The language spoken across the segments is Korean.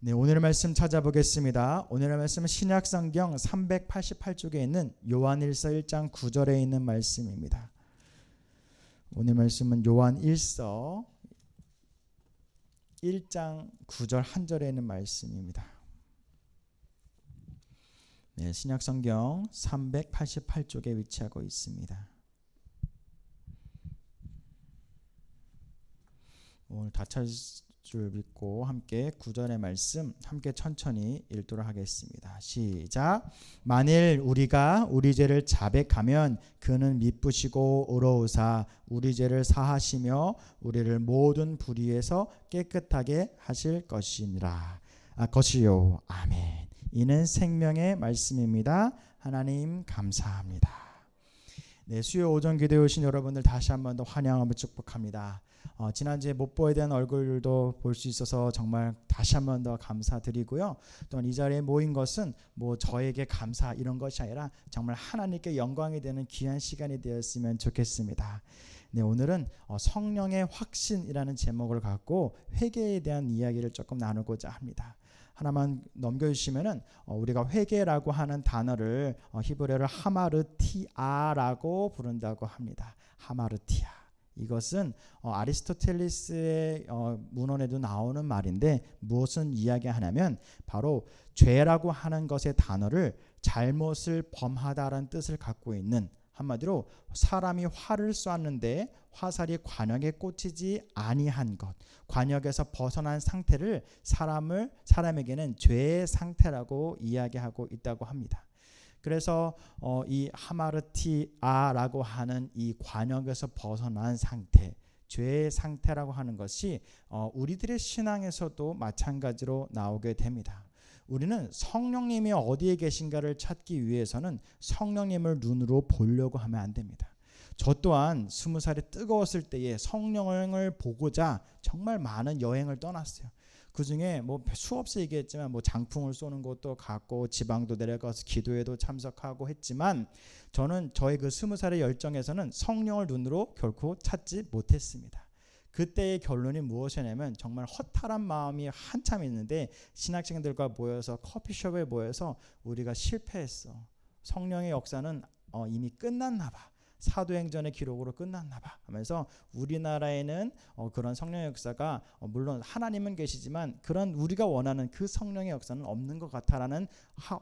네, 오늘의 말씀 찾아보겠습니다. 오늘의 말씀은 신약성경 388쪽에 있는 요한일서 1장 9절에 있는 말씀입니다. 오늘 말씀은 요한일서 1장 9절 한 절에 있는 말씀입니다. 네, 신약성경 388쪽에 위치하고 있습니다. 오늘 다 찾을 줄 믿고 함께 9절의 말씀 함께 천천히 읽도록 하겠습니다. 시작. 만일 우리가 우리 죄를 자백하면 그는 미쁘시고 의로우사 우리 죄를 사하시며 우리를 모든 불의에서 깨끗하게 하실 것이니라. 것이요. 아멘. 이는 생명의 말씀입니다. 하나님 감사합니다. 네, 수요 오전 기도에 오신 여러분들 다시 한번 더 환영하며 축복합니다. 지난주에 못 보에 대한 얼굴도 볼 수 있어서 정말 다시 한번 더 감사드리고요. 또한 이 자리에 모인 것은 뭐 저에게 감사 이런 것이 아니라 정말 하나님께 영광이 되는 귀한 시간이 되었으면 좋겠습니다. 네, 오늘은 성령의 확신이라는 제목을 갖고 회개에 대한 이야기를 조금 나누고자 합니다. 하나만 넘겨주시면은 우리가 회개라고 하는 단어를 히브리어로 하마르티아라고 부른다고 합니다. 하마르티아. 이것은 아리스토텔레스의 문헌에도 나오는 말인데 무엇을 이야기하냐면 바로 죄라고 하는 것의 단어를 잘못을 범하다라는 뜻을 갖고 있는, 한마디로 사람이 활을 쏘았는데 화살이 관역에 꽂히지 아니한 것, 관역에서 벗어난 상태를 사람에게는 죄의 상태라고 이야기하고 있다고 합니다. 그래서 이 하마르티아라고 하는 이 관역에서 벗어난 상태, 죄의 상태라고 하는 것이 우리들의 신앙에서도 마찬가지로 나오게 됩니다. 우리는 성령님이 어디에 계신가를 찾기 위해서는 성령님을 눈으로 보려고 하면 안 됩니다. 저 또한 20살이 뜨거웠을 때에 성령을 보고자 정말 많은 여행을 떠났어요. 그 중에 뭐 수없이 얘기했지만 뭐 장풍을 쏘는 것도 갔고 지방도 내려가서 기도회도 참석하고 했지만 저는 저의 그 20살의 열정에서는 성령을 눈으로 결코 찾지 못했습니다. 그때의 결론이 무엇이냐면 정말 허탈한 마음이 한참 있는데 신학생들과 모여서 커피숍에 모여서 우리가 실패했어. 성령의 역사는 이미 끝났나 봐. 사도행전의 기록으로 끝났나 봐 하면서 우리나라에는 그런 성령의 역사가 물론 하나님은 계시지만 그런 우리가 원하는 그 성령의 역사는 없는 것 같아라는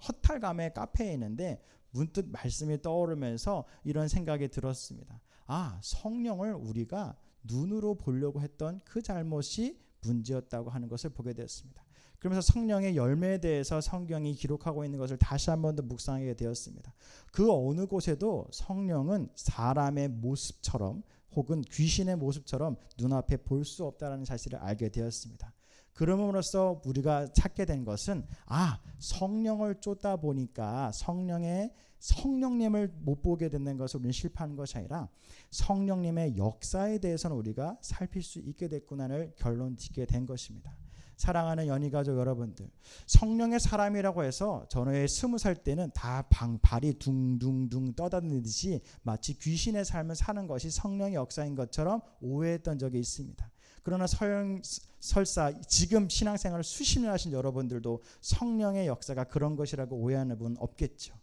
허탈감에 카페에 있는데 문득 말씀이 떠오르면서 이런 생각이 들었습니다. 성령을 우리가 눈으로 보려고 했던 그 잘못이 문제였다고 하는 것을 보게 되었습니다. 그러면서 성령의 열매에 대해서 성경이 기록하고 있는 것을 다시 한 번 더 묵상하게 되었습니다. 그 어느 곳에도 성령은 사람의 모습처럼 혹은 귀신의 모습처럼 눈앞에 볼 수 없다는 사실을 알게 되었습니다. 그럼으로써 우리가 찾게 된 것은 성령을 쫓다 보니까 성령님을 못 보게 되는 것을 우리는 실패하는 것이 아니라 성령님의 역사에 대해서는 우리가 살필 수 있게 됐구나를 결론 짓게 된 것입니다. 사랑하는 연희가족 여러분들, 성령의 사람이라고 해서 저의 20살 때는 다 발이 둥둥둥 떠다니듯이 마치 귀신의 삶을 사는 것이 성령의 역사인 것처럼 오해했던 적이 있습니다. 그러나 설사 지금 신앙생활을 수십 년 하신 여러분들도 성령의 역사가 그런 것이라고 오해하는 분은 없겠죠.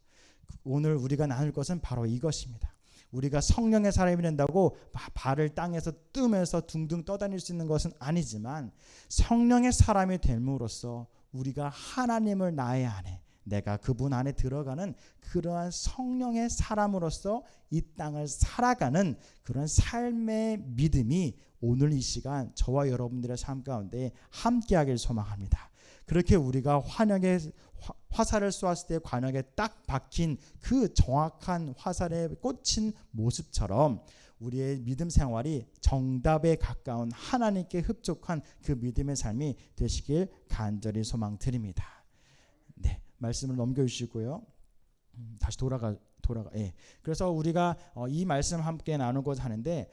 오늘 우리가 나눌 것은 바로 이것입니다. 우리가 성령의 사람이 된다고 발을 땅에서 뜨면서 둥둥 떠다닐 수 있는 것은 아니지만 성령의 사람이 됨으로써 우리가 하나님을 나의 안에, 내가 그분 안에 들어가는 그러한 성령의 사람으로서 이 땅을 살아가는 그런 삶의 믿음이 오늘 이 시간 저와 여러분들의 삶 가운데 함께하길 소망합니다. 그렇게 우리가 화살을 쏘았을 때 관역에 딱 박힌 그 정확한 화살에 꽂힌 모습처럼 우리의 믿음 생활이 정답에 가까운 하나님께 흡족한 그 믿음의 삶이 되시길 간절히 소망드립니다. 네, 말씀을 넘겨주시고요. 다시 돌아가. 그래서 우리가 이 말씀 함께 나누고자 하는데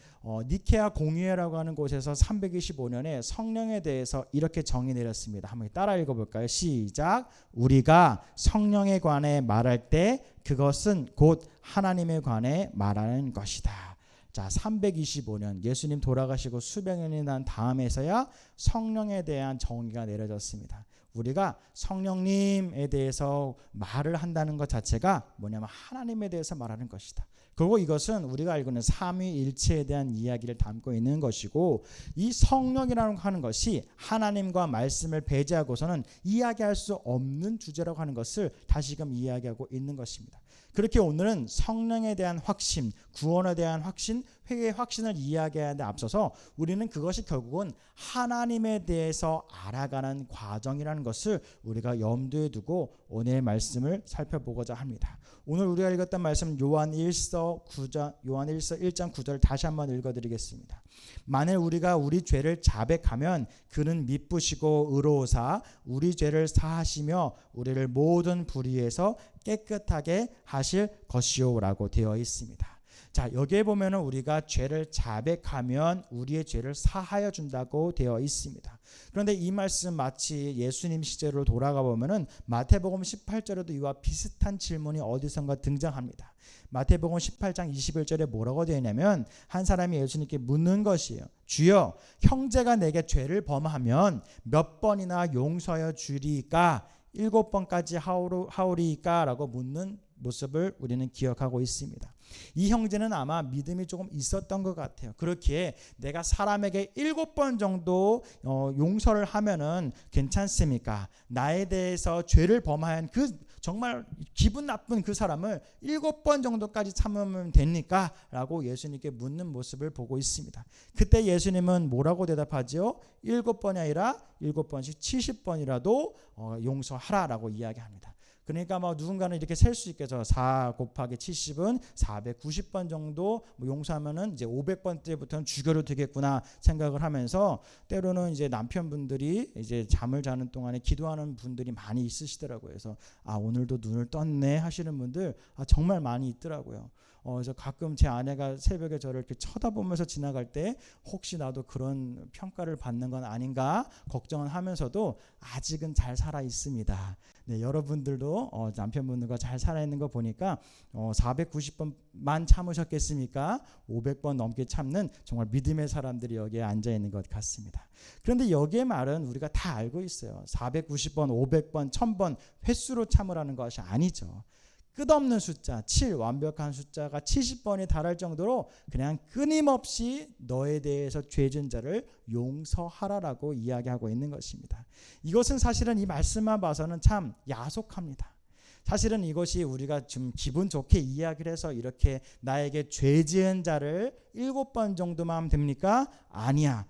니케아 공의회라고 하는 곳에서 325년에 성령에 대해서 이렇게 정의 내렸습니다. 한번 따라 읽어볼까요? 시작. 우리가 성령에 관해 말할 때 그것은 곧 하나님에 관해 말하는 것이다. 자, 325년 예수님 돌아가시고 수백 년이 난 다음에서야 성령에 대한 정의가 내려졌습니다. 우리가 성령님에 대해서 말을 한다는 것 자체가 뭐냐면 하나님에 대해서 말하는 것이다. 그리고 이것은 우리가 알고 있는 삼위일체에 대한 이야기를 담고 있는 것이고, 이 성령이라고 하는 것이 하나님과 말씀을 배제하고서는 이야기할 수 없는 주제라고 하는 것을 다시금 이야기하고 있는 것입니다. 그렇게 오늘은 성령에 대한 확신, 구원에 대한 확신, 회개의 확신을 이야기하는 데 앞서서 우리는 그것이 결국은 하나님에 대해서 알아가는 과정이라는 것을 우리가 염두에 두고 오늘의 말씀을 살펴보고자 합니다. 오늘 우리가 읽었던 말씀 요한 1서 1장 9절 다시 한번 읽어드리겠습니다. 만일 우리가 우리 죄를 자백하면 그는 미쁘시고 의로우사 우리 죄를 사하시며 우리를 모든 불의에서 깨끗하게 하실 것이요라고 되어 있습니다. 자, 여기에 보면은 우리가 죄를 자백하면 우리의 죄를 사하여 준다고 되어 있습니다. 그런데 이 말씀 마치 예수님 시절로 돌아가 보면은 마태복음 18절에도 이와 비슷한 질문이 어디선가 등장합니다. 마태복음 18장 21절에 뭐라고 되어 있냐면 한 사람이 예수님께 묻는 것이에요. 주여, 형제가 내게 죄를 범하면 몇 번이나 용서하여 주리까? 7번까지 하오리까? 라고 묻는 모습을 우리는 기억하고 있습니다. 이 형제는 아마 믿음이 조금 있었던 것 같아요. 그렇기에 내가 사람에게 7번 정도 용서를 하면은 괜찮습니까? 나에 대해서 죄를 범한 그 정말 기분 나쁜 그 사람을 7번 정도까지 참으면 됩니까? 라고 예수님께 묻는 모습을 보고 있습니다. 그때 예수님은 뭐라고 대답하죠? 7번이 아니라 7번씩 70번이라도 용서하라라고 이야기합니다. 그러니까 뭐 누군가는 이렇게 셀 수 있겠죠. 4 곱하기 70은 490번 정도 용서하면은 이제 500번 때부터는 주교로 되겠구나 생각을 하면서 때로는 이제 남편분들이 이제 잠을 자는 동안에 기도하는 분들이 많이 있으시더라고요. 그래서 오늘도 눈을 떴네 하시는 분들 정말 많이 있더라고요. 그래서 가끔 제 아내가 새벽에 저를 이렇게 쳐다보면서 지나갈 때 혹시 나도 그런 평가를 받는 건 아닌가 걱정을 하면서도 아직은 잘 살아 있습니다. 네, 여러분들도 남편분들과 잘 살아 있는 거 보니까 490번만 참으셨겠습니까? 500번 넘게 참는 정말 믿음의 사람들이 여기에 앉아 있는 것 같습니다. 그런데 여기의 말은 우리가 다 알고 있어요. 490번, 500번, 1000번 횟수로 참으라는 것이 아니죠. 끝없는 숫자, 7 완벽한 숫자가 70번이 달할 정도로 그냥 끊임없이 너에 대해서 죄진 자를 용서하라라고 이야기하고 있는 것입니다. 이것은 사실은 이 말씀만 봐서는 참 야속합니다. 사실은 이것이 우리가 좀 기분 좋게 이야기를 해서 이렇게 나에게 죄지은 자를 7번 정도만 하면 됩니까? 아니야.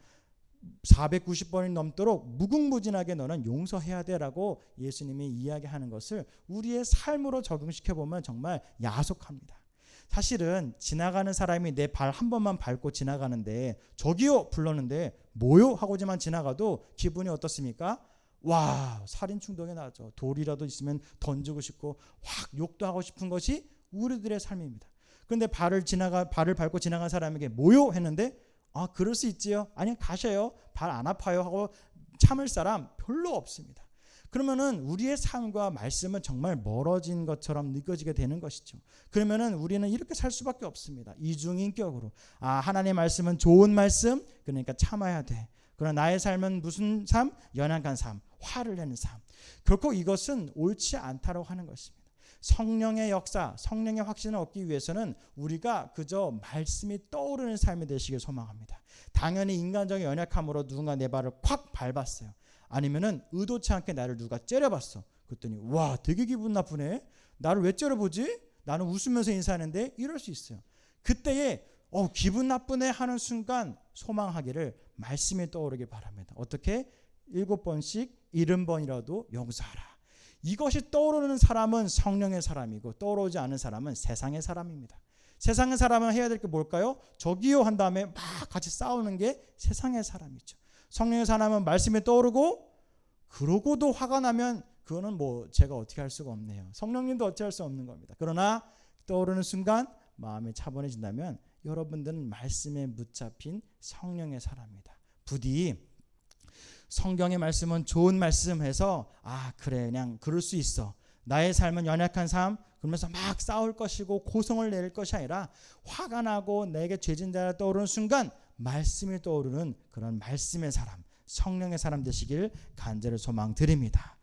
490번이 넘도록 무궁무진하게 너는 용서해야 되라고 예수님이 이야기하는 것을 우리의 삶으로 적용시켜 보면 정말 야속합니다. 사실은 지나가는 사람이 내 발 한 번만 밟고 지나가는데 저기요 불렀는데 뭐요 하고지만 지나가도 기분이 어떻습니까? 와, 살인 충동이 나죠. 돌이라도 있으면 던지고 싶고 확 욕도 하고 싶은 것이 우리들의 삶입니다. 그런데 발을 밟고 지나간 사람에게 뭐요 했는데 그럴 수 있지요. 아니 가셔요. 발 안 아파요 하고 참을 사람 별로 없습니다. 그러면은 우리의 삶과 말씀은 정말 멀어진 것처럼 느껴지게 되는 것이죠. 그러면은 우리는 이렇게 살 수밖에 없습니다. 이중인격으로. 하나님의 말씀은 좋은 말씀, 그러니까 참아야 돼. 그러나 나의 삶은 무슨 삶? 연약한 삶, 화를 내는 삶. 결코 이것은 옳지 않다고 하는 것입니다. 성령의 역사, 성령의 확신을 얻기 위해서는 우리가 그저 말씀이 떠오르는 삶이 되시길 소망합니다. 당연히 인간적인 연약함으로 누군가 내 발을 콱 밟았어요. 아니면은 의도치 않게 나를 누가 째려봤어. 그랬더니 와, 되게 기분 나쁘네. 나를 왜 째려보지? 나는 웃으면서 인사하는데 이럴 수 있어요. 그때에 기분 나쁘네 하는 순간 소망하기를 말씀이 떠오르길 바랍니다. 어떻게? 7번씩 70번이라도 용서하라. 이것이 떠오르는 사람은 성령의 사람이고 떠오르지 않은 사람은 세상의 사람입니다. 세상의 사람은 해야 될 게 뭘까요? 저기요 한 다음에 막 같이 싸우는 게 세상의 사람이죠. 성령의 사람은 말씀이 떠오르고 그러고도 화가 나면 그거는 뭐 제가 어떻게 할 수가 없네요. 성령님도 어찌할 수 없는 겁니다. 그러나 떠오르는 순간 마음이 차분해진다면 여러분들은 말씀에 붙잡힌 성령의 사람입니다. 부디 성경의 말씀은 좋은 말씀해서 그래 그냥 그럴 수 있어. 나의 삶은 연약한 삶 그러면서 막 싸울 것이고 고성을 낼 것이 아니라 화가 나고 내게 죄진 자가 떠오르는 순간 말씀이 떠오르는 그런 말씀의 사람, 성령의 사람 되시길 간절히 소망드립니다.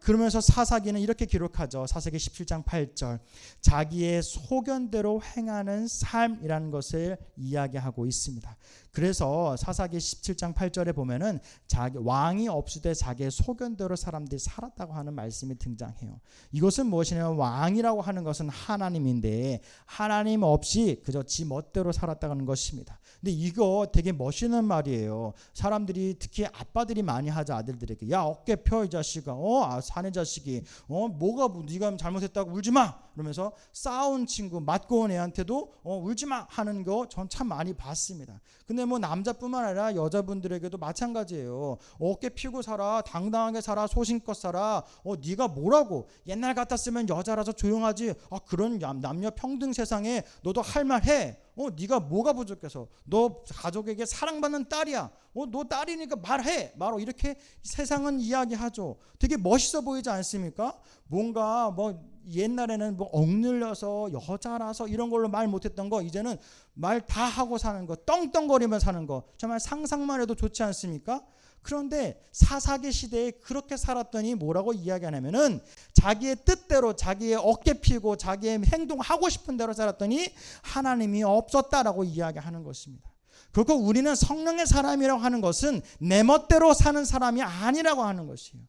그러면서 사사기는 이렇게 기록하죠. 사사기 17장 8절. 자기의 소견대로 행하는 삶이라는 것을 이야기하고 있습니다. 그래서 사사기 17장 8절에 보면은 자기 왕이 없으되 자기의 소견대로 사람들이 살았다고 하는 말씀이 등장해요. 이것은 무엇이냐면 왕이라고 하는 것은 하나님인데 하나님 없이 그저 지 멋대로 살았다는 것입니다. 근데 이거 되게 멋있는 말이에요. 사람들이 특히 아빠들이 많이 하죠. 아들들에게 야 어깨 펴 이 자식아. 사내 자식이 뭐가 네가 잘못했다고 울지 마. 그러면서 싸운 친구 맞고 온 애한테도 울지 마 하는 거 전 참 많이 봤습니다. 근데 뭐 남자뿐만 아니라 여자분들에게도 마찬가지예요. 어깨 펴고 살아, 당당하게 살아, 소신껏 살아. 네가 뭐라고? 옛날 같았으면 여자라서 조용하지. 그런 남녀 평등 세상에 너도 할 말 해. 네가 뭐가 부족해서? 너 가족에게 사랑받는 딸이야. 너 딸이니까 말해. 바로 이렇게 세상은 이야기하죠. 되게 멋있어 보이지 않습니까? 뭔가 뭐 옛날에는 뭐 억눌려서 여자라서 이런 걸로 말 못했던 거 이제는 말 다 하고 사는 거, 떵떵거리며 사는 거 정말 상상만 해도 좋지 않습니까? 그런데 사사기 시대에 그렇게 살았더니 뭐라고 이야기하냐면은 자기의 뜻대로 자기의 어깨 피고 자기의 행동하고 싶은 대로 살았더니 하나님이 없었다라고 이야기하는 것입니다. 그리고 우리는 성령의 사람이라고 하는 것은 내 멋대로 사는 사람이 아니라고 하는 것이에요.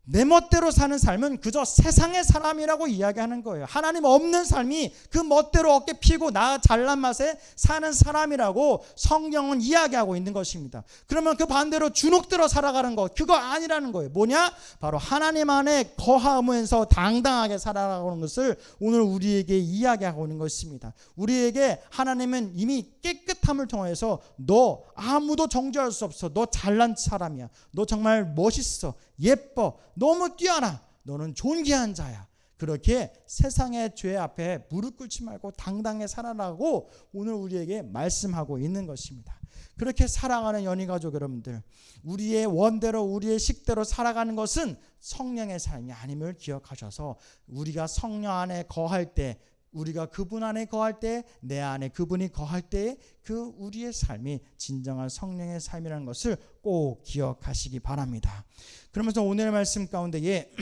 내 멋대로 사는 삶은 그저 세상의 사람이라고 이야기하는 거예요. 하나님 없는 삶이 그 멋대로 어깨 피고 나 잘난 맛에 사는 사람이라고 성경은 이야기하고 있는 것입니다. 그러면 그 반대로 주눅들어 살아가는 것 그거 아니라는 거예요. 뭐냐? 바로 하나님 안에 거하면서 당당하게 살아가는 것을 오늘 우리에게 이야기하고 있는 것입니다. 우리에게 하나님은 이미 깨끗함을 통해서 너 아무도 정죄할 수 없어. 너 잘난 사람이야. 너 정말 멋있어. 예뻐. 너무 뛰어나. 너는 존귀한 자야. 그렇게 세상의 죄 앞에 무릎 꿇지 말고 당당히 살아라고 오늘 우리에게 말씀하고 있는 것입니다. 그렇게 사랑하는 연희가족 여러분들, 우리의 원대로 우리의 식대로 살아가는 것은 성령의 삶이 아님을 기억하셔서 우리가 성령 안에 거할 때, 우리가 그분 안에 거할 때, 내 안에 그분이 거할 때 그 우리의 삶이 진정한 성령의 삶이라는 것을 꼭 기억하시기 바랍니다. 그러면서 오늘의 말씀 가운데에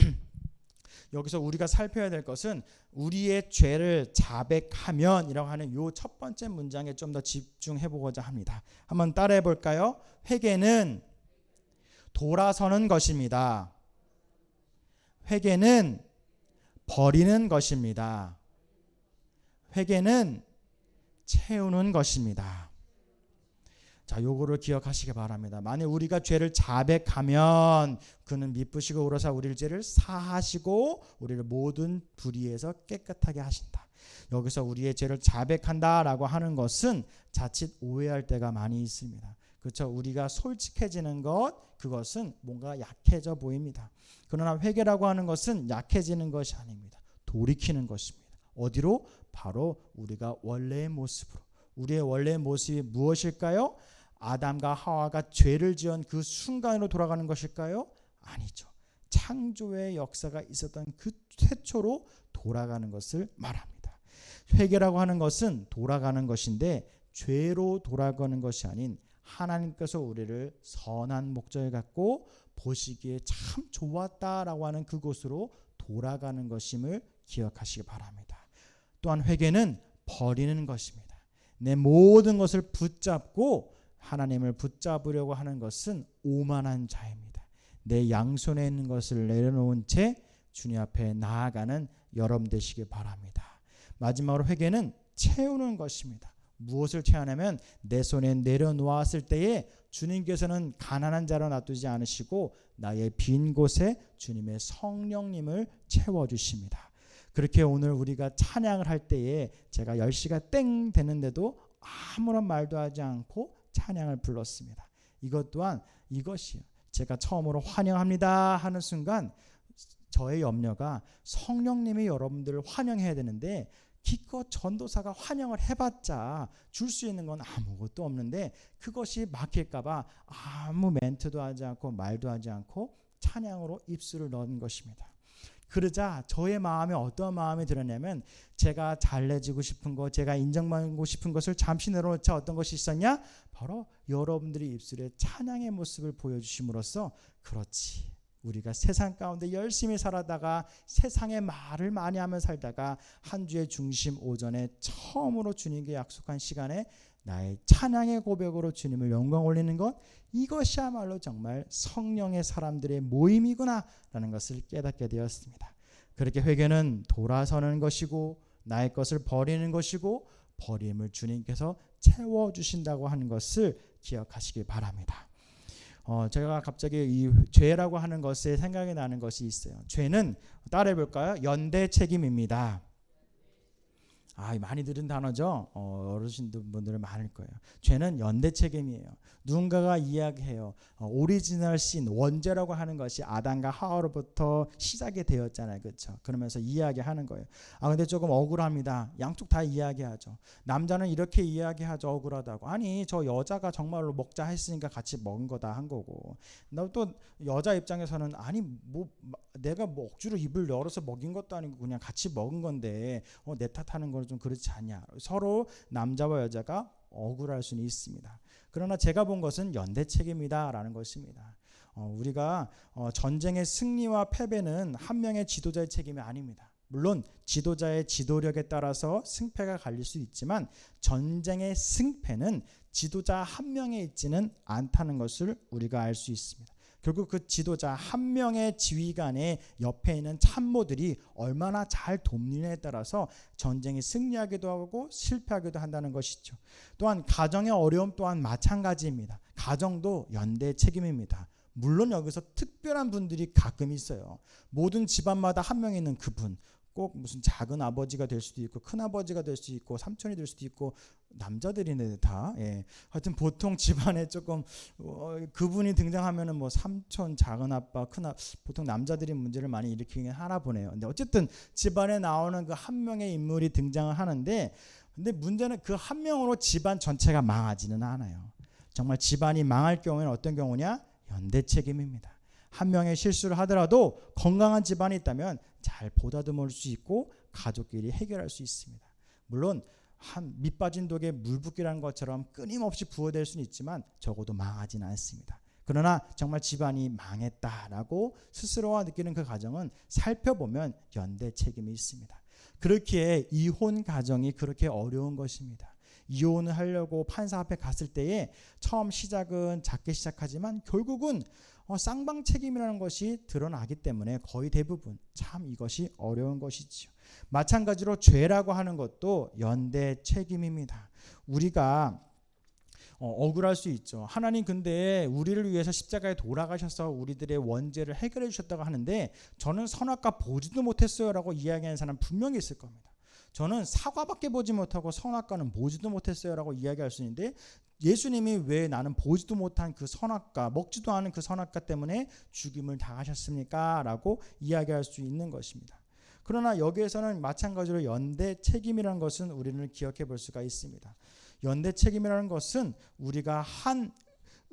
여기서 우리가 살펴야 될 것은 우리의 죄를 자백하면이라고 하는 이 첫 번째 문장에 좀 더 집중해 보고자 합니다. 한번 따라해 볼까요? 회개는 돌아서는 것입니다. 회개는 버리는 것입니다. 회개는 채우는 것입니다. 자, 요거를 기억하시기 바랍니다. 만약 우리가 죄를 자백하면 그는 미쁘시고 의로사 우리를 죄를 사하시고 우리를 모든 불의에서 깨끗하게 하신다. 여기서 우리의 죄를 자백한다라고 하는 것은 자칫 오해할 때가 많이 있습니다. 그렇죠? 우리가 솔직해지는 것, 그것은 뭔가 약해져 보입니다. 그러나 회개라고 하는 것은 약해지는 것이 아닙니다. 돌이키는 것입니다. 어디로? 바로 우리가 원래의 모습으로. 우리의 원래의 모습이 무엇일까요? 아담과 하와가 죄를 지은 그 순간으로 돌아가는 것일까요? 아니죠. 창조의 역사가 있었던 그 최초로 돌아가는 것을 말합니다. 회개라고 하는 것은 돌아가는 것인데 죄로 돌아가는 것이 아닌 하나님께서 우리를 선한 목적을 갖고 보시기에 참 좋았다라고 하는 그곳으로 돌아가는 것임을 기억하시기 바랍니다. 또한 회개는 버리는 것입니다. 내 모든 것을 붙잡고 하나님을 붙잡으려고 하는 것은 오만한 자입니다. 내 양손에 있는 것을 내려놓은 채 주님 앞에 나아가는 여러분 되시길 바랍니다. 마지막으로 회개는 채우는 것입니다. 무엇을 채우냐면 내 손에 내려놓았을 때에 주님께서는 가난한 자로 놔두지 않으시고 나의 빈 곳에 주님의 성령님을 채워주십니다. 그렇게 오늘 우리가 찬양을 할 때에 제가 10시가 땡 되는데도 아무런 말도 하지 않고 찬양을 불렀습니다. 이것 또한 이것이요. 제가 처음으로 환영합니다 하는 순간 저의 염려가 성령님이 여러분들을 환영해야 되는데 기껏 전도사가 환영을 해봤자 줄 수 있는 건 아무것도 없는데 그것이 막힐까 봐 아무 멘트도 하지 않고 말도 하지 않고 찬양으로 입술을 넣은 것입니다. 그러자 저의 마음에 어떤 마음이 들었냐면 제가 잘내지고 싶은 것, 제가 인정받고 싶은 것을 잠시 내려놓자 어떤 것이 있었냐? 바로 여러분들이 입술에 찬양의 모습을 보여주심으로써 그렇지, 우리가 세상 가운데 열심히 살아다가 세상의 말을 많이 하며 살다가 한 주의 중심 오전에 처음으로 주님께 약속한 시간에 나의 찬양의 고백으로 주님을 영광 올리는 것, 이것이야말로 정말 성령의 사람들의 모임이구나 라는 것을 깨닫게 되었습니다. 그렇게 회개는 돌아서는 것이고 나의 것을 버리는 것이고 버림을 주님께서 채워주신다고 하는 것을 기억하시길 바랍니다. 제가 갑자기 이 죄라고 하는 것에 생각이 나는 것이 있어요. 죄는 따라해 볼까요? 연대 책임입니다. 많이 들은 단어죠. 어르신분들은 많을 거예요. 죄는 연대 책임이에요. 누군가가 이야기해요. 오리지널 신, 원죄라고 하는 것이 아담과 하와로부터 시작이 되었잖아요. 그렇죠? 그러면서 이야기하는 거예요. 근데 조금 억울합니다. 양쪽 다 이야기하죠. 남자는 이렇게 이야기하죠. 억울하다고. 아니, 저 여자가 정말로 먹자 했으니까 같이 먹은 거다 한 거고. 또 여자 입장에서는 아니 뭐 내가 뭐 억지로 입을 열어서 먹인 것도 아니고 그냥 같이 먹은 건데 내 탓하는 건 좀 그렇지 않냐. 서로 남자와 여자가 억울할 수는 있습니다. 그러나 제가 본 것은 연대 책임이다라는 것입니다. 우리가 전쟁의 승리와 패배는 한 명의 지도자의 책임이 아닙니다. 물론 지도자의 지도력에 따라서 승패가 갈릴 수 있지만 전쟁의 승패는 지도자 한 명에 있지는 않다는 것을 우리가 알 수 있습니다. 결국 그 지도자 한 명의 지휘관의 옆에 있는 참모들이 얼마나 잘 돕느냐에 따라서 전쟁이 승리하기도 하고 실패하기도 한다는 것이죠. 또한 가정의 어려움 또한 마찬가지입니다. 가정도 연대 책임입니다. 물론 여기서 특별한 분들이 가끔 있어요. 모든 집안마다 한 명 있는 그분, 꼭 무슨 작은 아버지가 될 수도 있고 큰 아버지가 될 수도 있고 삼촌이 될 수도 있고 남자들이네 다. 하여튼 보통 집안에 조금 그분이 등장하면은 뭐 삼촌, 작은 아빠, 큰 아빠, 보통 남자들이 문제를 많이 일으키긴 하나 보네요. 근데 어쨌든 집안에 나오는 그 한 명의 인물이 등장을 하는데, 근데 문제는 그 한 명으로 집안 전체가 망하지는 않아요. 정말 집안이 망할 경우에는 어떤 경우냐? 연대 책임입니다. 한 명의 실수를 하더라도 건강한 집안이 있다면 잘 보다듬을 수 있고 가족끼리 해결할 수 있습니다. 물론 한 밑 빠진 독에 물 붓기라는 것처럼 끊임없이 부어댈 수는 있지만 적어도 망하지는 않습니다. 그러나 정말 집안이 망했다라고 스스로가 느끼는 그 가정은 살펴보면 연대 책임이 있습니다. 그렇기에 이혼 가정이 그렇게 어려운 것입니다. 이혼을 하려고 판사 앞에 갔을 때에 처음 시작은 작게 시작하지만 결국은 쌍방 책임이라는 것이 드러나기 때문에 거의 대부분 참 이것이 어려운 것이지요. 마찬가지로 죄라고 하는 것도 연대 책임입니다. 우리가 억울할 수 있죠. 하나님 근데 우리를 위해서 십자가에 돌아가셔서 우리들의 원죄를 해결해 주셨다고 하는데 저는 선악과 보지도 못했어요 라고 이야기하는 사람 분명히 있을 겁니다. 저는 사과밖에 보지 못하고 선악과는 보지도 못했어요 라고 이야기할 수 있는데 예수님이 왜 나는 보지도 못한 그 선악과, 먹지도 않은 그 선악과 때문에 죽임을 당하셨습니까? 라고 이야기할 수 있는 것입니다. 그러나 여기에서는 마찬가지로 연대 책임이라는 것은 우리는 기억해 볼 수가 있습니다. 연대 책임이라는 것은 우리가 한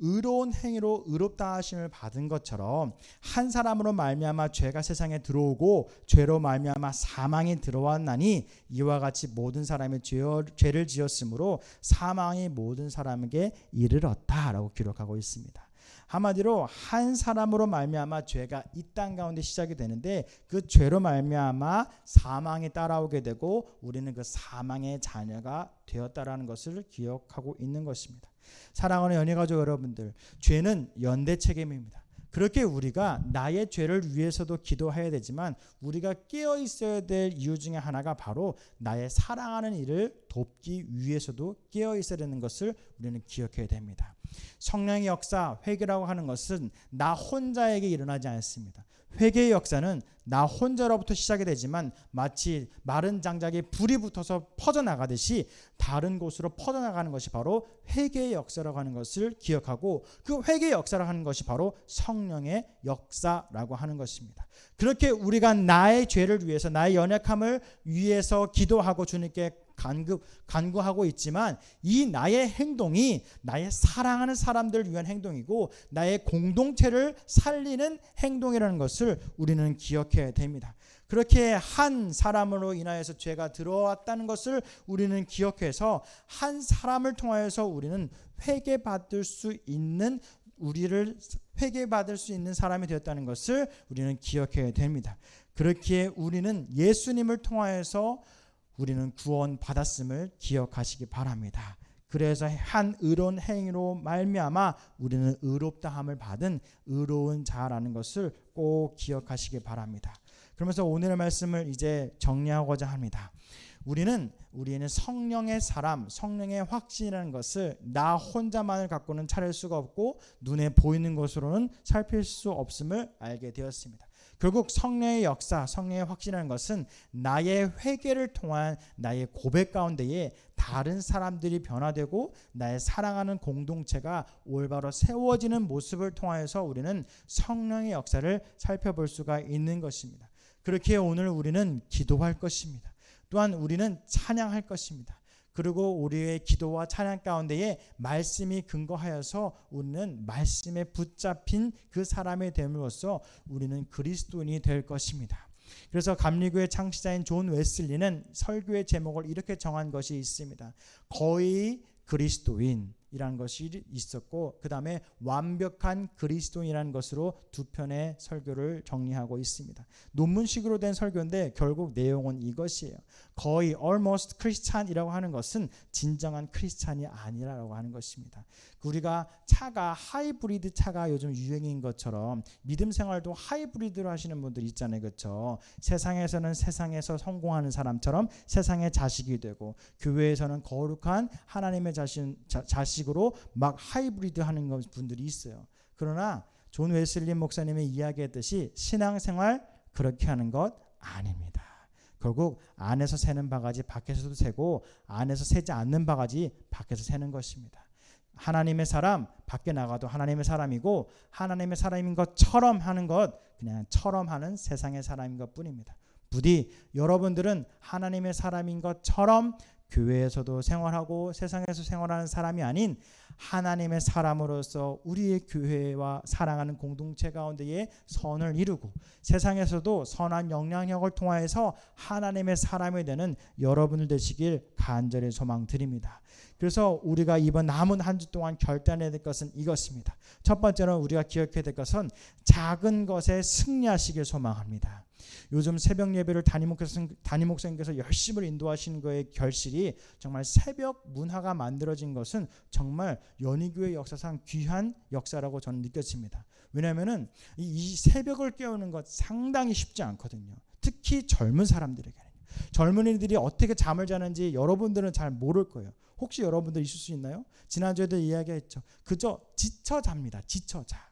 의로운 행위로 의롭다 하심을 받은 것처럼 한 사람으로 말미암아 죄가 세상에 들어오고 죄로 말미암아 사망이 들어왔나니 이와 같이 모든 사람이 죄를 지었으므로 사망이 모든 사람에게 이르렀다라고 기록하고 있습니다. 한마디로 한 사람으로 말미암아 죄가 이 땅 가운데 시작이 되는데 그 죄로 말미암아 사망이 따라오게 되고 우리는 그 사망의 자녀가 되었다라는 것을 기억하고 있는 것입니다. 사랑하는 연예가족 여러분들, 죄는 연대 책임입니다. 그렇게 우리가 나의 죄를 위해서도 기도해야 되지만 우리가 깨어 있어야 될 이유 중에 하나가 바로 나의 사랑하는 이를 돕기 위해서도 깨어 있어야 되는 것을 우리는 기억해야 됩니다. 성령의 역사, 회개라고 하는 것은 나 혼자에게 일어나지 않습니다. 회개의 역사는 나 혼자로부터 시작이 되지만 마치 마른 장작에 불이 붙어서 퍼져나가듯이 다른 곳으로 퍼져나가는 것이 바로 회개의 역사라고 하는 것을 기억하고 그 회개의 역사라고 하는 것이 바로 성령의 역사라고 하는 것입니다. 그렇게 우리가 나의 죄를 위해서 나의 연약함을 위해서 기도하고 주님께 간구하고 있지만 이 나의 행동이 나의 사랑하는 사람들을 위한 행동이고 나의 공동체를 살리는 행동이라는 것을 우리는 기억해야 됩니다. 그렇게 한 사람으로 인하여서 죄가 들어왔다는 것을 우리는 기억해서 한 사람을 통하여서 우리는 회개받을 수 있는 우리를 회개받을 수 있는 사람이 되었다는 것을 우리는 기억해야 됩니다. 그렇기에 우리는 예수님을 통하여서 우리는 구원받았음을 기억하시기 바랍니다. 그래서 한 의로운 행위로 말미암아 우리는 의롭다함을 받은 의로운 자라는 것을 꼭 기억하시기 바랍니다. 그러면서 오늘의 말씀을 이제 정리하고자 합니다. 우리는 성령의 사람, 성령의 확신이라는 것을 나 혼자만을 갖고는 찾을 수가 없고 눈에 보이는 것으로는 살필 수 없음을 알게 되었습니다. 결국 성령의 역사, 성령의 확신이라는 것은 나의 회개를 통한 나의 고백 가운데에 다른 사람들이 변화되고 나의 사랑하는 공동체가 올바로 세워지는 모습을 통하여서 우리는 성령의 역사를 살펴볼 수가 있는 것입니다. 그렇게 오늘 우리는 기도할 것입니다. 또한 우리는 찬양할 것입니다. 그리고 우리의 기도와 찬양 가운데에 말씀이 근거하여서 우리는 말씀에 붙잡힌 그 사람이 됨으로써 우리는 그리스도인이 될 것입니다. 그래서 감리교의 창시자인 존 웨슬리는 설교의 제목을 이렇게 정한 것이 있습니다. 거의 그리스도인이라는 것이 있었고 그 다음에 완벽한 그리스도인이라는 것으로 두 편의 설교를 정리하고 있습니다. 논문식으로 된 설교인데 결국 내용은 이것이에요. 거의 almost Christian이라고 하는 것은 진정한 크리스찬이 아니라고 하는 것입니다. 우리가 차가 하이브리드 차가 요즘 유행인 것처럼 믿음 생활도 하이브리드로 하시는 분들 있잖아요. 그렇죠? 세상에서는 세상에서 성공하는 사람처럼 세상의 자식이 되고 교회에서는 거룩한 하나님의 자식으로 막 하이브리드 하는 분들이 있어요. 그러나 존 웨슬리 목사님이 이야기했듯이 신앙생활 그렇게 하는 것 아닙니다. 결국 안에서 새는 바가지 밖에서도 새고 안에서 새지 않는 바가지 밖에서 새는 것입니다. 하나님의 사람 밖에 나가도 하나님의 사람이고 하나님의 사람인 것처럼 하는 것 그냥 처럼 하는 세상의 사람인 것뿐입니다. 부디 여러분들은 하나님의 사람인 것처럼 교회에서도 생활하고 세상에서 생활하는 사람이 아닌 하나님의 사람으로서 우리의 교회와 사랑하는 공동체 가운데에 선을 이루고 세상에서도 선한 영향력을 통하여서 하나님의 사람이 되는 여러분들 되시길 간절히 소망드립니다. 그래서 우리가 이번 남은 한 주 동안 결단해야 될 것은 이것입니다. 첫 번째는 우리가 기억해야 될 것은 작은 것에 승리하시길 소망합니다. 요즘 새벽 예배를 담임 목사님께서 열심히 인도하시는 거의 결실이 정말 새벽 문화가 만들어진 것은 정말 연희교회 역사상 귀한 역사라고 저는 느껴집니다. 왜냐하면 이 새벽을 깨우는 것 상당히 쉽지 않거든요. 특히 젊은 사람들에게는. 젊은이들이 어떻게 잠을 자는지 여러분들은 잘 모를 거예요. 혹시 여러분들 있을 수 있나요? 지난주에도 이야기했죠. 그저 지쳐 잡니다. 지쳐 자.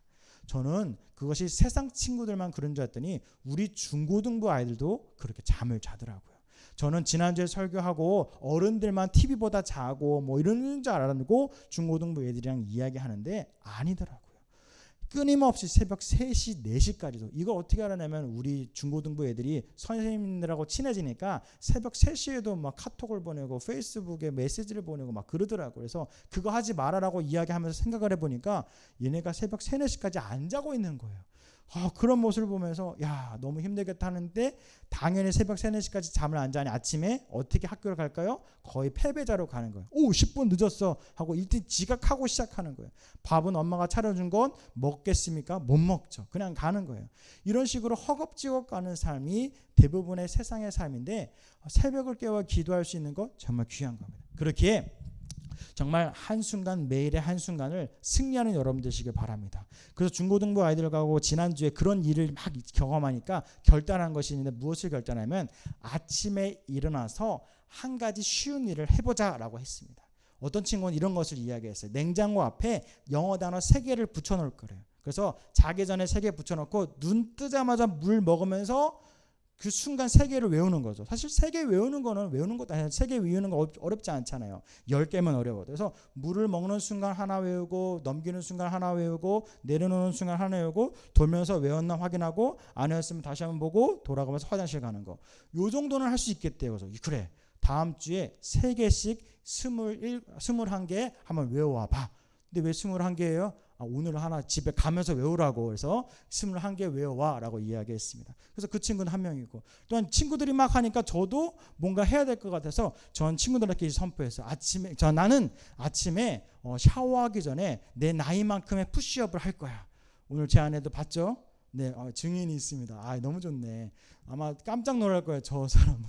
저는 그것이 세상 친구들만 그런 줄 알았더니 우리 중고등부 아이들도 그렇게 잠을 자더라고요. 저는 지난주에 설교하고 어른들만 TV보다 자고 뭐 이런 줄 알았고 중고등부 애들이랑 이야기하는데 아니더라고요. 끊임없이 새벽 3시, 4시까지도. 이걸 어떻게 알아내면 우리 중고등부 애들이 선생님들하고 친해지니까 새벽 3시에도 막 카톡을 보내고 페이스북에 메시지를 보내고 막 그러더라고요. 그래서 그거 하지 말아라고 이야기하면서 생각을 해보니까 얘네가 새벽 3, 4시까지 안 자고 있는 거예요. 그런 모습을 보면서 야 너무 힘들겠다 하는데 당연히 새벽 3, 4시까지 잠을 안 자니 아침에 어떻게 학교를 갈까요? 거의 패배자로 가는 거예요. 10분 늦었어 하고 일찍 지각하고 시작하는 거예요. 밥은 엄마가 차려준 건 먹겠습니까? 못 먹죠. 그냥 가는 거예요. 이런 식으로 허겁지겁 가는 삶이 대부분의 세상의 삶인데 새벽을 깨워 기도할 수 있는 것 정말 귀한 겁니다. 그렇기에 정말 한순간 매일의 한순간을 승리하는 여러분 되시길 바랍니다. 그래서 중고등부 아이들하고 지난주에 그런 일을 막 경험하니까 결단한 것이 있는데 무엇을 결단하면 아침에 일어나서 한 가지 쉬운 일을 해보자라고 했습니다. 어떤 친구는 이런 것을 이야기했어요. 냉장고 앞에 영어 단어 3개를 붙여놓을 거래요. 그래서 자기 전에 3개 붙여놓고 눈 뜨자마자 물 먹으면서 그 순간 3개를 외우는 거죠. 사실 3개 외우는 거는 외우는 것도 아니에요. 3개 외우는 거 어렵지 않잖아요. 10개면 어려워요. 그래서 물을 먹는 순간 하나 외우고 넘기는 순간 하나 외우고 내려놓는 순간 하나 외우고 돌면서 외웠나 확인하고 안 외웠으면 다시 한번 보고 돌아가면서 화장실 가는 거. 요 정도는 할 수 있겠대요. 그래서 그래 다음 주에 3개씩 21개 한번 외워와봐. 근데 왜 21개예요? 오늘 하나 집에 가면서 외우라고 해서 21개 외워와 라고 이야기했습니다. 그래서 그 친구는 한 명이고 또한 친구들이 막 하니까 저도 뭔가 해야 될 것 같아서 전 친구들한테 선포했어요. 나는 아침에 샤워하기 전에 내 나이만큼의 푸시업을 할 거야. 오늘 제 아내도 봤죠? 네, 증인이 있습니다. 너무 좋네. 아마 깜짝 놀랄 거예요. 저 사람은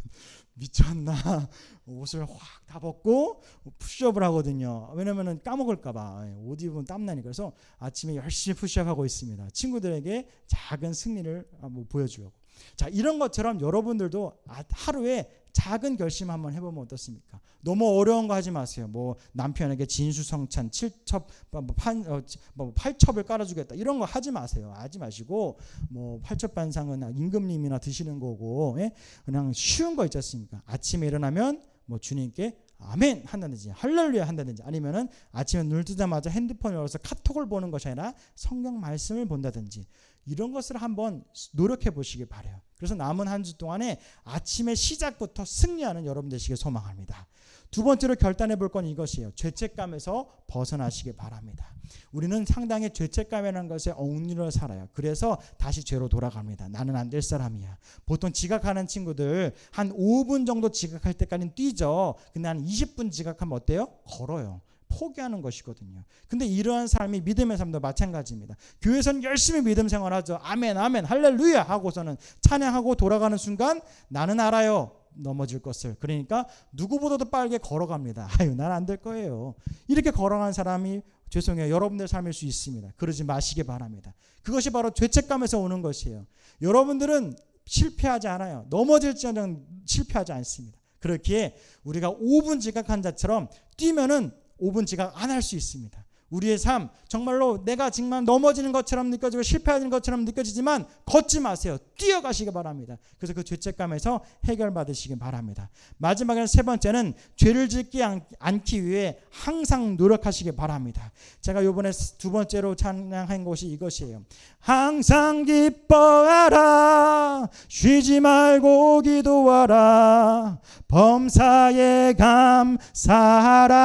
미쳤나? 옷을 확 다 벗고 푸시업을 하거든요. 왜냐면은 까먹을까봐. 옷 입으면 땀나니까. 그래서 아침에 열심히 푸시업하고 있습니다. 친구들에게 작은 승리를 보여주려고. 자, 이런 것처럼 여러분들도 하루에 작은 결심 한번 해보면 어떻습니까? 너무 어려운 거 하지 마세요. 뭐 남편에게 진수성찬 7첩 8첩을 깔아주겠다 이런 거 하지 마세요. 하지 마시고 뭐 8첩 반상은 임금님이나 드시는 거고, 예? 그냥 쉬운 거 있지 않습니까? 아침에 일어나면 뭐 주님께 아멘 한다든지 할렐루야 한다든지, 아니면은 아침에 눈을 뜨자마자 핸드폰을 열어서 카톡을 보는 것이 아니라 성경 말씀을 본다든지, 이런 것을 한번 노력해 보시기 바라요. 그래서 남은 한 주 동안에 아침의 시작부터 승리하는 여러분 되시길 소망합니다. 두 번째로 결단해 볼 건 이것이에요. 죄책감에서 벗어나시기 바랍니다. 우리는 상당히 죄책감이라는 것에 억눌려 살아요. 그래서 다시 죄로 돌아갑니다. 나는 안 될 사람이야. 보통 지각하는 친구들 한 5분 정도 지각할 때까지는 뛰죠. 근데 한 20분 지각하면 어때요? 걸어요. 포기하는 것이거든요. 근데 이러한 삶이 믿음의 삶도 마찬가지입니다. 교회에서는 열심히 믿음 생활하죠. 아멘 아멘 할렐루야 하고서는 찬양하고 돌아가는 순간 나는 알아요. 넘어질 것을. 그러니까 누구보다도 빠르게 걸어갑니다. 난 안 될 거예요. 이렇게 걸어가는 사람이 죄송해요. 여러분들 삶일 수 있습니다. 그러지 마시기 바랍니다. 그것이 바로 죄책감에서 오는 것이에요. 여러분들은 실패하지 않아요. 넘어질지언정 실패하지 않습니다. 그렇기에 우리가 5분 지각한 자처럼 뛰면은 5분 지각 안 할 수 있습니다. 우리의 삶 정말로 내가 정말 넘어지는 것처럼 느껴지고 실패하는 것처럼 느껴지지만 걷지 마세요. 뛰어가시기 바랍니다. 그래서 그 죄책감에서 해결받으시기 바랍니다. 마지막에는 세 번째는 죄를 짓지 않기 위해 항상 노력하시기 바랍니다. 제가 이번에 두 번째로 찬양한 것이 이것이에요. 항상 기뻐하라, 쉬지 말고 기도하라, 범사에 감사하라.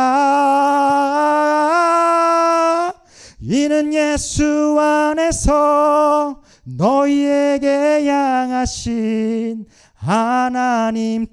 이는 예수 안에서 너희에게 향하신 하나님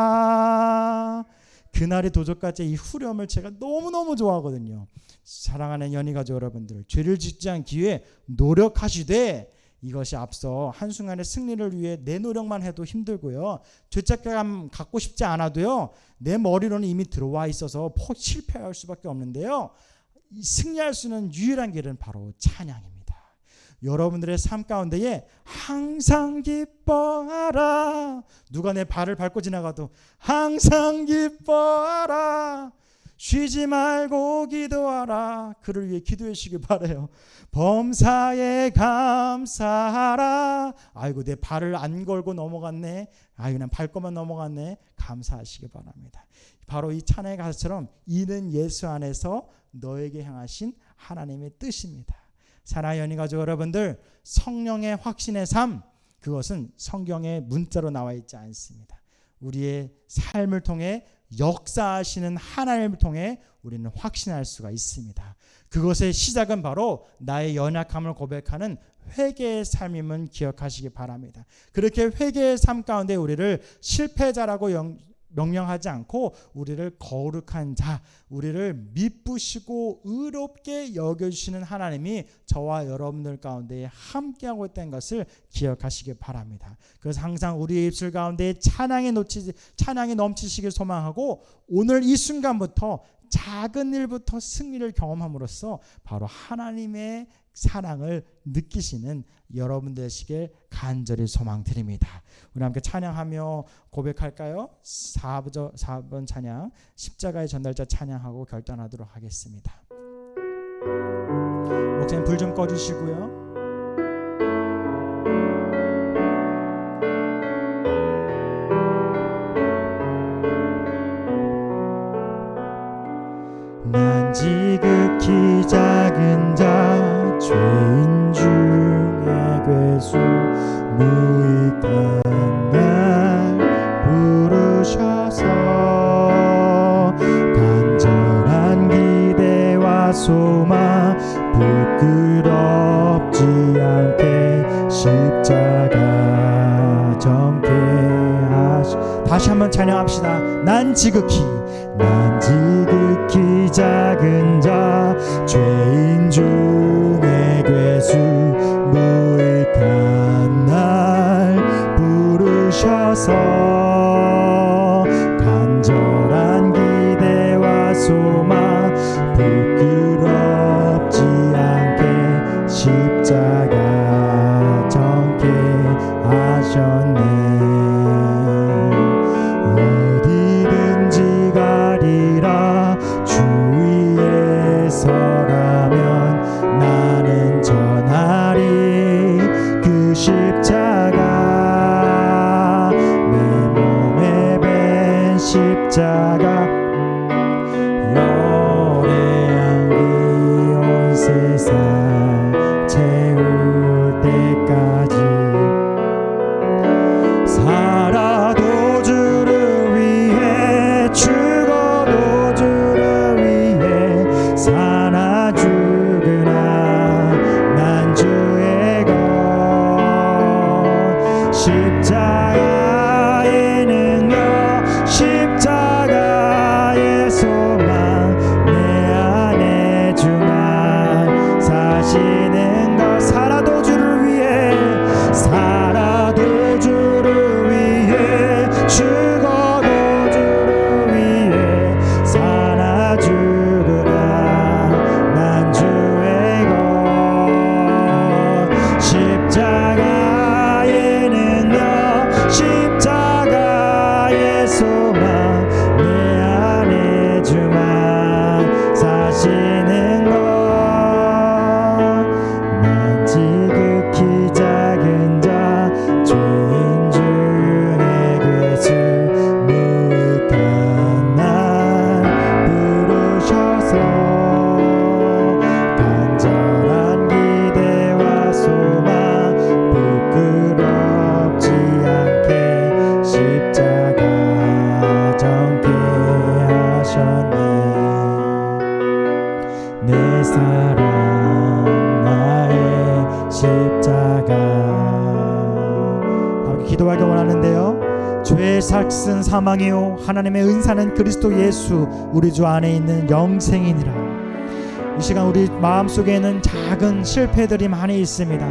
뜻이리라. 그날의 도적같이 이 후렴을 제가 너무너무 좋아하거든요. 사랑하는 연희가족 여러분들, 죄를 짓지 않기 위해 노력하시되, 이것이 앞서 한순간의 승리를 위해 내 노력만 해도 힘들고요. 죄책감 갖고 싶지 않아도요. 내 머리로는 이미 들어와 있어서 실패할 수밖에 없는데요. 승리할 수 있는 유일한 길은 바로 찬양입니다. 여러분들의 삶 가운데에 항상 기뻐하라. 누가 내 발을 밟고 지나가도 항상 기뻐하라. 쉬지 말고 기도하라. 그를 위해 기도해 주시기 바라요. 범사에 감사하라. 아이고 내 발을 안 걸고 넘어갔네. 아이고 난 밟고만 넘어갔네. 감사하시기 바랍니다. 바로 이 찬양의 가사처럼 이는 예수 안에서 너에게 향하신 하나님의 뜻입니다. 사랑하는 연희가족 여러분들, 성령의 확신의 삶, 그것은 성경의 문자로 나와 있지 않습니다. 우리의 삶을 통해 역사하시는 하나님을 통해 우리는 확신할 수가 있습니다. 그것의 시작은 바로 나의 연약함을 고백하는 회개의 삶임을 기억하시기 바랍니다. 그렇게 회개의 삶 가운데 우리를 실패자라고 명령하지 않고 우리를 거룩한 자, 우리를 미쁘시고 의롭게 여겨주시는 하나님이 저와 여러분들 가운데 함께하고 있다는 것을 기억하시기 바랍니다. 그래서 항상 우리의 입술 가운데 찬양이 넘치시길 소망하고, 오늘 이 순간부터 작은 일부터 승리를 경험함으로써 바로 하나님의 사랑을 느끼시는 여러분 되시길 간절히 소망드립니다. 우리 함께 찬양하며 고백할까요? 4번 찬양, 십자가의 전달자 찬양하고 결단하도록 하겠습니다. 목사님 불 좀 꺼주시고요. 난 지극히 작은 자, 죄인 중에 괴수, 무익한 날 부르셔서 간절한 기대와 소망 부끄럽지 않게 십자가 정케 하시. 다시 한번 찬양합시다. 난 지극히 작은 자, 죄인 중 그 십자가 내 몸에 밴 십자가 열의 향기 온 세상 채울 때까지 살아도 주를 위해 죽어도 주를 위해 사나 죽으나 난 주의 것 십자가의 능력 십자가의 소망 내 안에 주만 사시는 것 살아도 주를 위해 살아도 주를 위해 죽어도 주를 위해 살아 죽으나 난 주의 것 십자가의 능력 십자가의 소망 내 안에 주만 사시는 것 난 지극히 작은 자 죄인 중에 괴수 무익한 날 부르셔서 간절한 기대와 소망 부끄럽지 않게 십자가 정케 하셨네 내 사랑 나의 십자가 함께 기도하기 원하는데요. 죄의 삭은 사망이요 하나님의 은사는 그리스도 예수 우리 주 안에 있는 영생이니라. 이 시간 우리 마음속에는 작은 실패들이 많이 있습니다.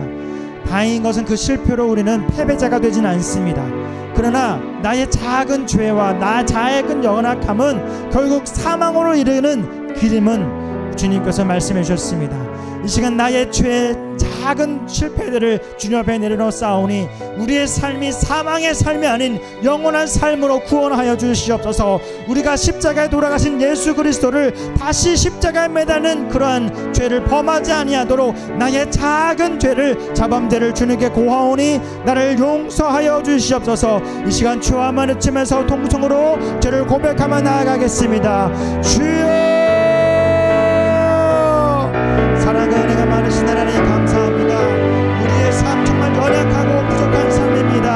다행인 것은 그 실패로 우리는 패배자가 되진 않습니다. 그러나 나의 작은 죄와 나 작은 연약함은 결국 사망으로 이르는 길임은 주님께서 말씀해 주셨습니다. 이 시간 나의 죄 작은 실패들을 주님 앞에 내려놓사오니 우리의 삶이 사망의 삶이 아닌 영원한 삶으로 구원하여 주시옵소서. 우리가 십자가에 돌아가신 예수 그리스도를 다시 십자가에 매다는 그러한 죄를 범하지 아니하도록 나의 작은 죄를 자범죄를 주님께 고하오니 나를 용서하여 주시옵소서. 이 시간 주와 마주치면서 통성으로 죄를 고백하며 나아가겠습니다. 주여 사랑과 은혜가 많으신 하나님 감사합니다. 우리의 삶 정말 연약하고 부족한 삶입니다.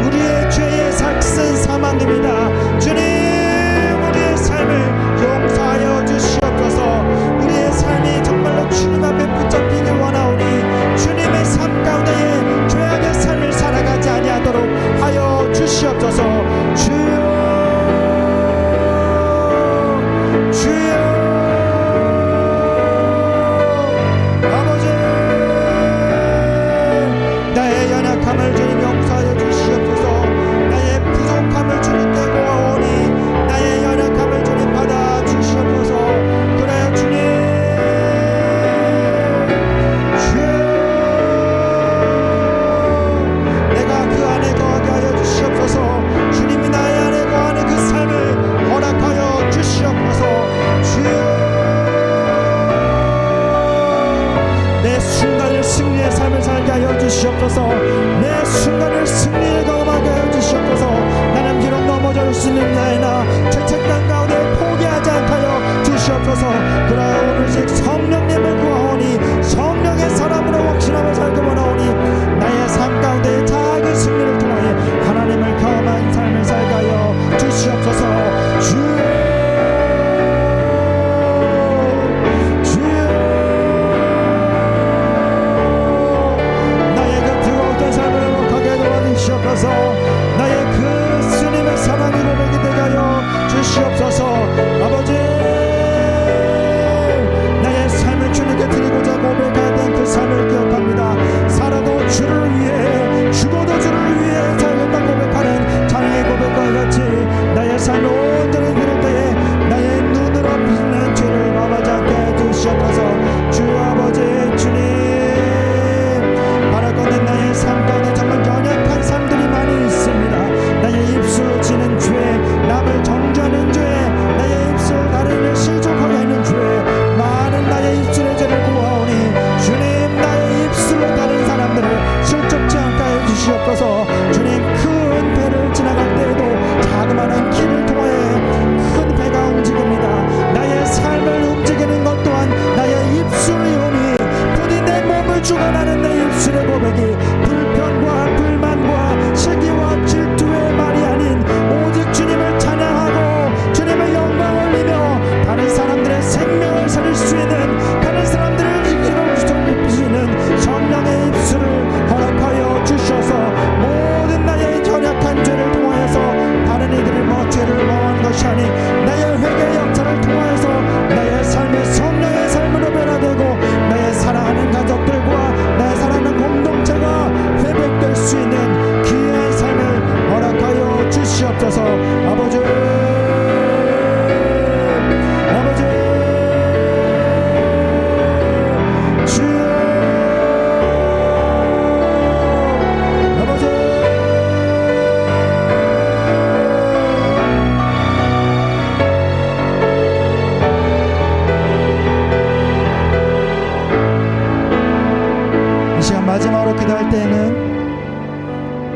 우리의 죄의 삭은 사망입니다. 주님 우리의 삶을 용서하여 주시옵소서. 우리의 삶이 정말로 주님 앞에 붙잡히길 원하오니 주님의 삶 가운데에 죄악의 삶을 살아가지 아니하도록 하여 주시옵소서. 주여 주여 연약함을 주님 용서하여 주시옵소서. 나의 부족함을 주님께 고하오니 나의 연약함을 주님 받아 주시옵소서. 그래 주님 주여 내가 그 안에 거하게 하여 주시옵소서. 주님이 나의 안에 거하는 그 삶을 허락하여 주시옵소서. 주여 내 순간을 승리의 삶을 살게 하여 주시옵소서. 내 순간을 승리의 경험하게 하여 주시옵소서. 나는 비록 넘어질 수 있는 나이나 죄책감 가운데 포기하지 않게 하여 주시옵소서. 그러나 오늘씩 성령님을 구하오니 성령의 사람으로 확신하며 살고 원하오니 나의 삶 가운데 작은 승리를 통하여 하나님을 경험한 삶을 살게 하여 주시옵소서. 주여 나의 그 주님의 사랑이 고백이 되게 하여 주시옵소서. 아버지 나의 삶을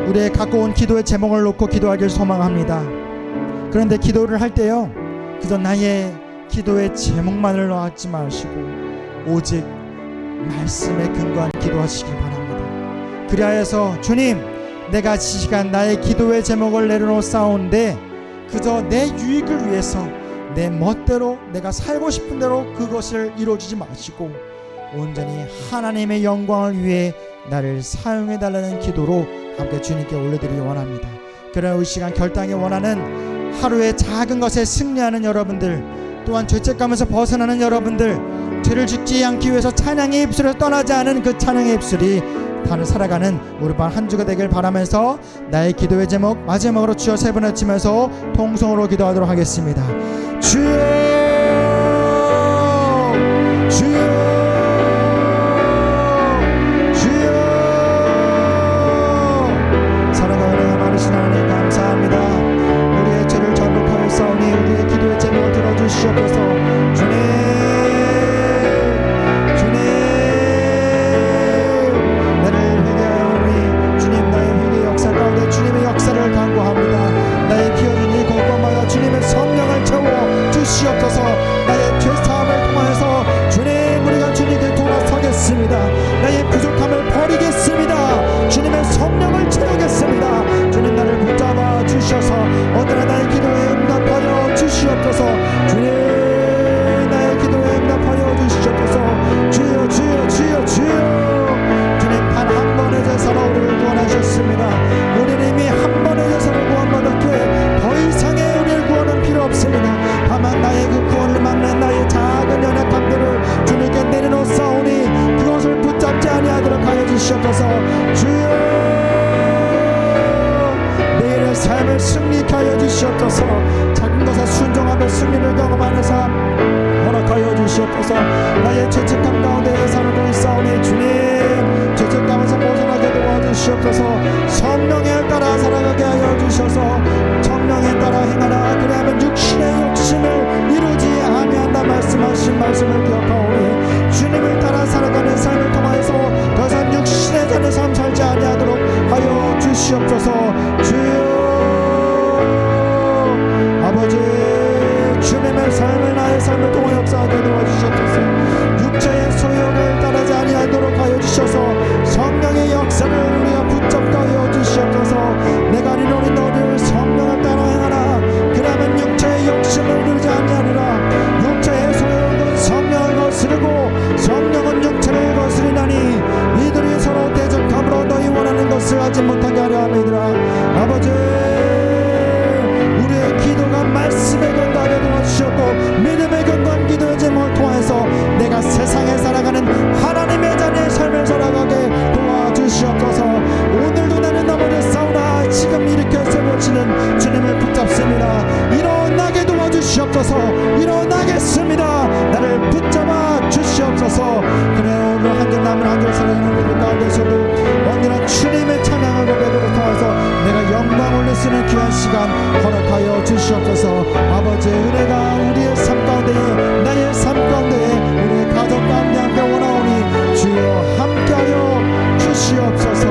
우리의 갖고 온 기도의 제목을 놓고 기도하길 소망합니다. 그런데 기도를 할 때요, 그저 나의 기도의 제목만을 놓지 마시고 오직 말씀에 근거한 기도하시길 바랍니다. 그리하여서 주님, 내가 이 시간 나의 기도의 제목을 내려놓사온데 그저 내 유익을 위해서 내 멋대로 내가 살고 싶은 대로 그것을 이루어주지 마시고 온전히 하나님의 영광을 위해 나를 사용해달라는 기도로 함께 주님께 올려드리기 원합니다. 그러나 이 시간 결단이 원하는 하루의 작은 것에 승리하는 여러분들, 또한 죄책감에서 벗어나는 여러분들, 죄를 짓지 않기 위해서 찬양의 입술에서 떠나지 않은 그 찬양의 입술이 단을 살아가는 우리 반 한 주가 되길 바라면서 나의 기도의 제목 마지막으로 주여 세 번 외치면서 통성으로 기도하도록 하겠습니다. 주여, 주여, 주여. 사랑과 은혜가 많으신 하나님 감사합니다. 우리의 죄를 자복하여 싸우니 우리의 기도의 제목을 들어주시옵소서. 주님, 주님의 역사를 간구합니다. 나의 비어진 이 곳곳마다 주님의 성령을 채워 주시옵소서. 나의 죄사함을 통하여서 주님, 우리가 주님께 돌아서겠습니다. 나의 부족함을 버리겠습니다. 주님의 성령을 채우겠습니다. 주님, 나를 붙잡아 주셔서 언제나 나의 기도에 응답하여 주시옵소서. 주님, 나의 기도에 응답하여 주시옵소서. 주여, 주여, 주여, 주여. 주님, 단 한 번의 제사로 우리를 구원하셨습니다. 우리는 이미 한 번의 제사로 구원받았기에 더 이상의 우리의 구원은 필요 없습니다. 다만 나의 그 구원을 막는 나의 작은 연약함들을 주님께 내려놓사오니 그것을 붙잡지 아니하도록 하여 주시옵소서. 주여, 내일의 삶을 승리케 하여 주시옵소서. 작은 것에 순종하며 승리를 경험하는 삶 허락하여 주시옵소서. 나의 죄책감 가운데 살고 있사오니 주님, 죄책감에서 벗어나게 도와주시옵소서. 성령에 따라 살아가게 하여 주셔서 성령에 따라 행하라. 그리하면 육신의 욕심을 이루지 아니한다 말씀하신 말씀을 기억하오니 주님을 따라 살아가는 삶을 통하여서 더 이상 육신의 자는 삶 살지 아니하도록 하여 주시옵소서. 주여, 아버지, 주님의 삶을 나의 삶을 통하여 역사하게 도와주시옵소서. 육체의 소욕을 따르지 아니하도록 하여 주셔서 성령의 역사를 우리가 붙잡게 하여 주시옵소서. 내가 이루는 너를 성령을 따라 행하라. 그러면 육체의 욕심을 이루지 아니하리라. 육체의 소욕은 성령을 거스르고 성령은 육체를 거스리나니 이들이 서로 대적함으로 너희 원하는 것을 하지 못하게 하려 함이니라. 아버지, 우리의 기도가 말씀에 근거하게 도와주셨고 믿음의 근거한 기도의 제목을 통해서 내가 세상에 살아가는 하나님의 자녀의 삶을 살아가게 도와주시옵소서. 오늘도 나는 넘어졌사오나 지금 일으켜 세워지는 주님을 붙잡습니다. 일어나게 도와주시옵소서. 일어나겠습니다. 나를 붙잡아 주시옵소서. 그래, 오늘 한 줄 남은 한 줄 살아가는 우리 가운데서도 언제나 주님의 찬양을 고백으로 통해서 내가 영광 올릴 수 있는 귀한 시간 허락하여 주시옵소서. 아버지의 은혜가 우리의 삶 가운데에, 나의 삶 가운데에, 우리의 가족 가운데 함께 원하오니 주여 함께하여 주시옵소서.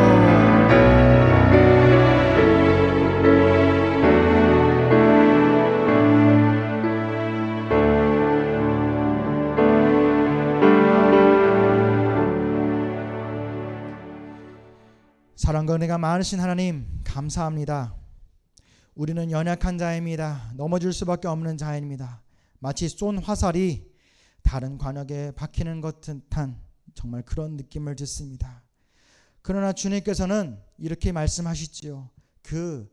사랑과 은혜가 많으신 하나님 감사합니다. 우리는 연약한 자입니다. 넘어질 수밖에 없는 자입니다. 마치 쏜 화살이 다른 관역에 박히는 것 듯한 정말 그런 느낌을 듣습니다. 그러나 주님께서는 이렇게 말씀하시지요. 그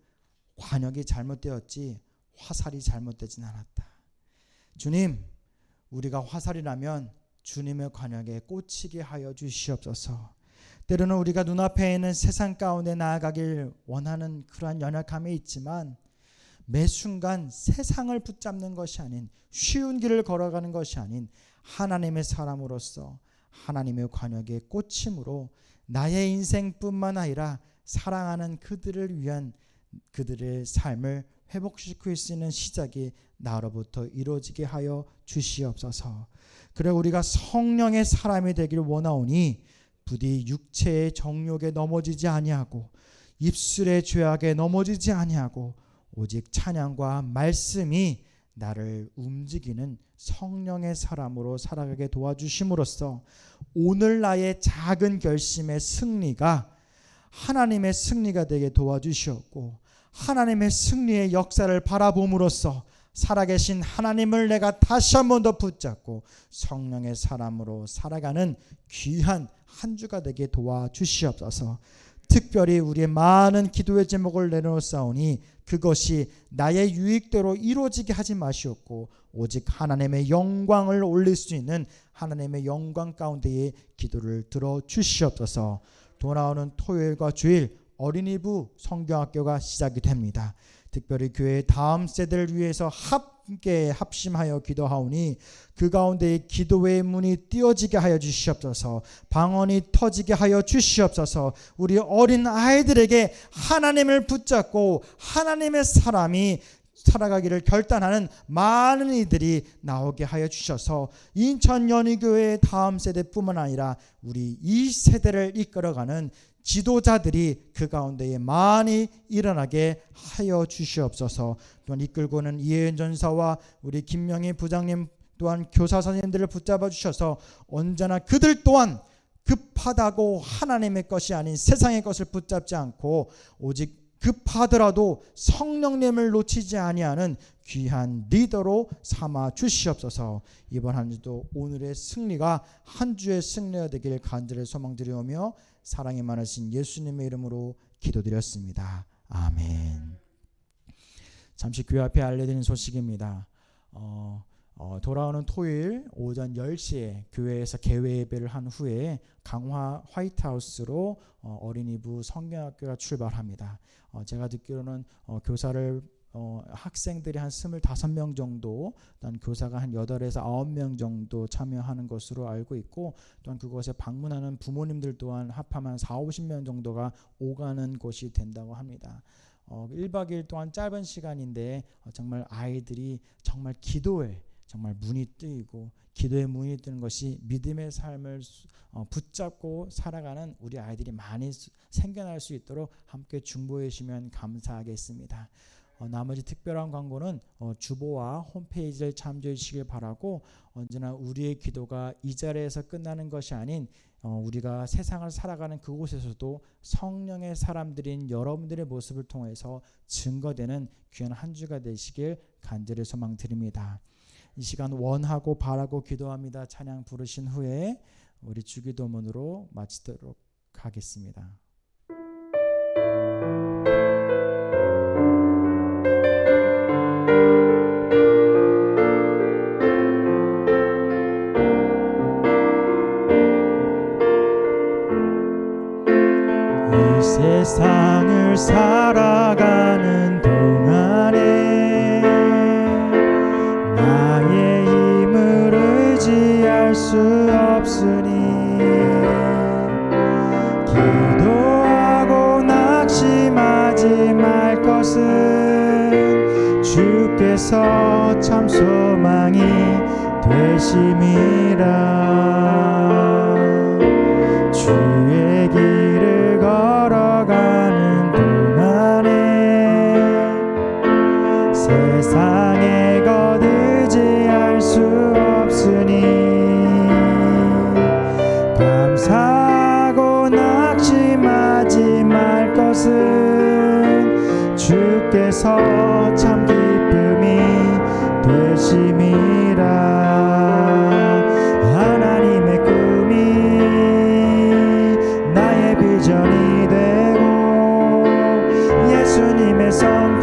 관역이 잘못되었지 화살이 잘못되진 않았다. 주님, 우리가 화살이라면 주님의 관역에 꽂히게 하여 주시옵소서. 때로는 우리가 눈앞에 있는 세상 가운데 나아가길 원하는 그러한 연약함이 있지만 매 순간 세상을 붙잡는 것이 아닌, 쉬운 길을 걸어가는 것이 아닌 하나님의 사람으로서 하나님의 관역에 꽂힘으로 나의 인생뿐만 아니라 사랑하는 그들을 위한 그들의 삶을 회복시킬 수 있는 시작이 나로부터 이루어지게 하여 주시옵소서. 그래, 우리가 성령의 사람이 되기를 원하오니 부디 육체의 정욕에 넘어지지 아니하고 입술의 죄악에 넘어지지 아니하고 오직 찬양과 말씀이 나를 움직이는 성령의 사람으로 살아가게 도와주심으로써 오늘 나의 작은 결심의 승리가 하나님의 승리가 되게 도와주시었고, 하나님의 승리의 역사를 바라봄으로써 살아계신 하나님을 내가 다시 한 번 더 붙잡고 성령의 사람으로 살아가는 귀한 한 주가 되게 도와주시옵소서. 특별히 우리의 많은 기도의 제목을 내놓사오니 그것이 나의 유익대로 이루어지게 하지 마시옵고 오직 하나님의 영광을 올릴 수 있는 하나님의 영광 가운데의 기도를 들어주시옵소서. 돌아오는 토요일과 주일 어린이부 성경학교가 시작이 됩니다. 특별히 교회의 다음 세대를 위해서 함께 합심하여 기도하오니 그 가운데 기도의 문이 띄어지게 하여 주시옵소서. 방언이 터지게 하여 주시옵소서. 우리 어린 아이들에게 하나님을 붙잡고 하나님의 사람이 살아가기를 결단하는 많은 이들이 나오게 하여 주셔서 인천 연희교회의 다음 세대뿐만 아니라 우리 이 세대를 이끌어가는 지도자들이 그 가운데에 많이 일어나게 하여 주시옵소서. 또한 이끌고는 이혜연 전사와 우리 김명희 부장님 또한 교사 선생님들을 붙잡아 주셔서 언제나 그들 또한 급하다고 하나님의 것이 아닌 세상의 것을 붙잡지 않고 오직 급하더라도 성령님을 놓치지 아니하는 귀한 리더로 삼아 주시옵소서. 이번 한 주도 오늘의 승리가 한 주의 승리가 되길 간절히 소망드리오며 사랑이 많으신 예수님의 이름으로 기도드렸습니다. 아멘. 잠시 교회 앞에 알려드리는 소식입니다. 돌아오는 토요일 오전 10시에 교회에서 개회 예배를 한 후에 강화 화이트하우스로 어린이부 성경학교가 출발합니다. 제가 듣기로는 교사를 학생들이 한 25명 정도, 또한 교사가 한 8에서 9명 정도 참여하는 것으로 알고 있고, 또한 그곳에 방문하는 부모님들 또한 합하면 40-50명 정도가 오가는 곳이 된다고 합니다. 1박 2일 동안 짧은 시간인데 정말 아이들이 정말 기도에 정말 문이 뜨이고 기도의 문이 뜨는 것이 믿음의 삶을 붙잡고 살아가는 우리 아이들이 많이 생겨날 수 있도록 함께 중보해 주시면 감사하겠습니다. 나머지 특별한 광고는 주보와 홈페이지를 참조해 주시길 바라고, 언제나 우리의 기도가 이 자리에서 끝나는 것이 아닌 우리가 세상을 살아가는 그곳에서도 성령의 사람들인 여러분들의 모습을 통해서 증거되는 귀한 한 주가 되시길 간절히 소망드립니다. 이 시간 원하고 바라고 기도합니다 찬양 부르신 후에 우리 주기도문으로 마치도록 하겠습니다. 이 세상을 살아가는 동안에 나의 힘을 의지할 수 없으니 기도하고 낙심하지 말 것은 주께서 참 소망이 되심이라. 주의 길을 걸어가는 동안에 세상의 것 의지할 수 없으니 감사하고 낙심하지 말 것은 주께서 참 기쁨이 되심이라. 하나님의 꿈이 나의 비전이 되고 예수님의 성